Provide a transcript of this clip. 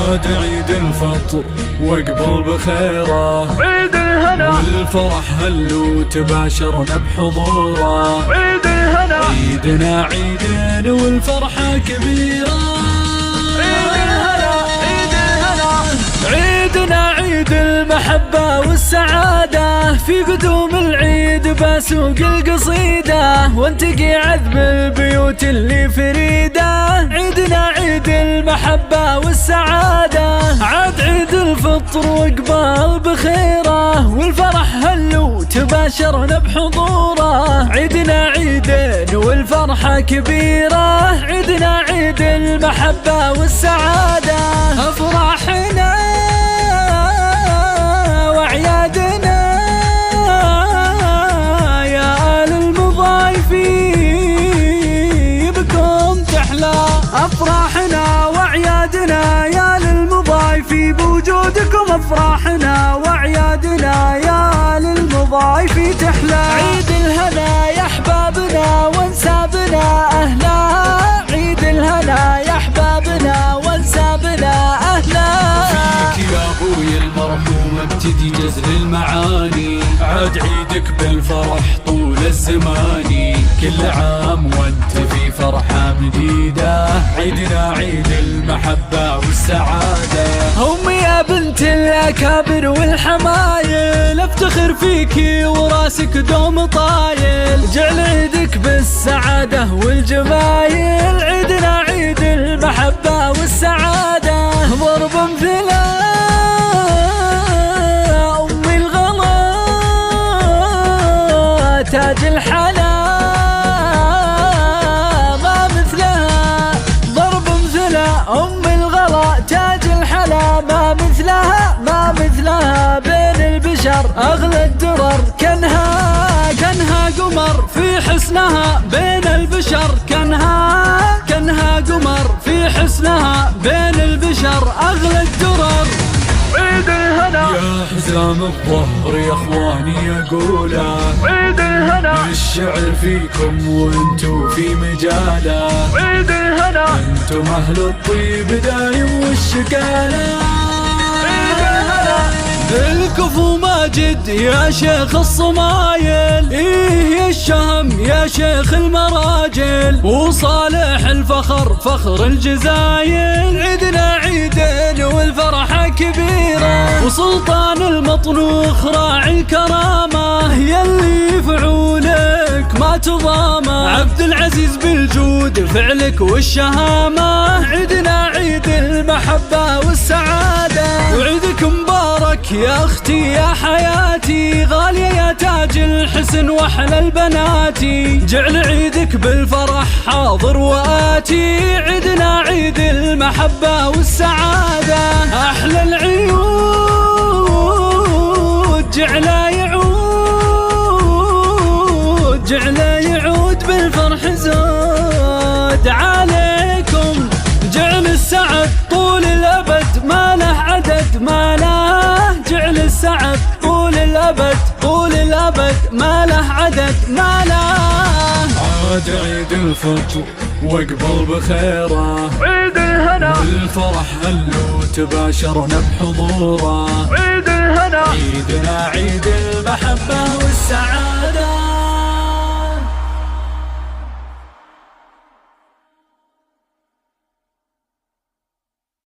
عاد عيد الفطر واقبل بخيره، عيد الهنا والفرح هل وتباشرنا بحضوره. عيد الهنا عيدنا عيدين والفرحة كبيرة. عيد الهنا عيد الهنا عيدنا عيد المحبة والسعادة، في قدوم العيد بسوق القصيدة وانتقي عذب البيوت اللي فريدة. عيدنا عيد المحبة والسعادة، عاد عيد الفطر واقبال بخيره، والفرح هلو تباشرنا بحضوره. عيدنا عيدين والفرحة كبيرة، عيدنا عيد المحبة والسعادة. أفراحنا وعيادنا يا آل المضايفين بكم تحلى. أفراحنا وعيادنا يا آل المضايفين بوجودكم. أفراحنا وعيادنا يا آل المضايفين تحلى. عيد الهنا يا أحبابنا وانسابنا أهلا، عيد الهنا يا أحبابنا وانسابنا أهلا. فيك يا أبوي المرحوم ابتدي جزل المعاني، عاد عيدك بالفرح طول الزمان، كل عام وانت في فرحة جديدة. عيدنا عيد المحبة والسعادة. أمي يا بنت الأكابر والحمايل، افتخر فيكي وراسك دوم طايل، جعل عيدك بالسعادة والجمايل. عيدنا عيد المحبة والسعادة، ضرب امثله أمي الغلا تاج الحلا ما مثلها. ضرب امثله أمي الغلا تاج الحلا ما مثلها، ما مثلها بين البشر أغلى الدرر. كنها قمر في حسنها بين البشر، كنها قمر في حسنها بين البشر أغلى الدرر. عيد الهنا يا حزام الظهر يا اخواني اقوله، عيد الهنا الشعر فيكم وانتو في مجاله. عيد الهنا انتم اهل الطيب دايم والشكاله. عيد الهنا الكفو ماجد يا شيخ الصمايل، إيه يا الشهم يا شيخ المراجل، وصالح الفخر فخر الجزايل. عيدنا عيدين والفرحة كبيرة، وسلطان المطنوخ راعي الكرامة، يلي فعولك ما تضامى، عبد العزيز بالجود فعلك والشهامة. عيدنا عيد المحبة والسعادة، وعيدك مبارك يا اختي يا حياتي، غالية يا تاج الحسن واحلى البناتي، جعل عيدك بالفرح حاضر وآتي. عيدنا عيد المحبة والسعادة، احلى العيود جعله يعود، جعله يعود بالفرح زود عليكم، جعل السعد طول الابد ما له عدد ما له، جعل السعد طول الابد طول الابد ما له عدد ما له. عاد عيد الفطر واقبل بخيره، عيد الهنا والفرح هلو تباشرنا بحضوره. عيد الهنا عيدنا عيد المحبة والسعادة.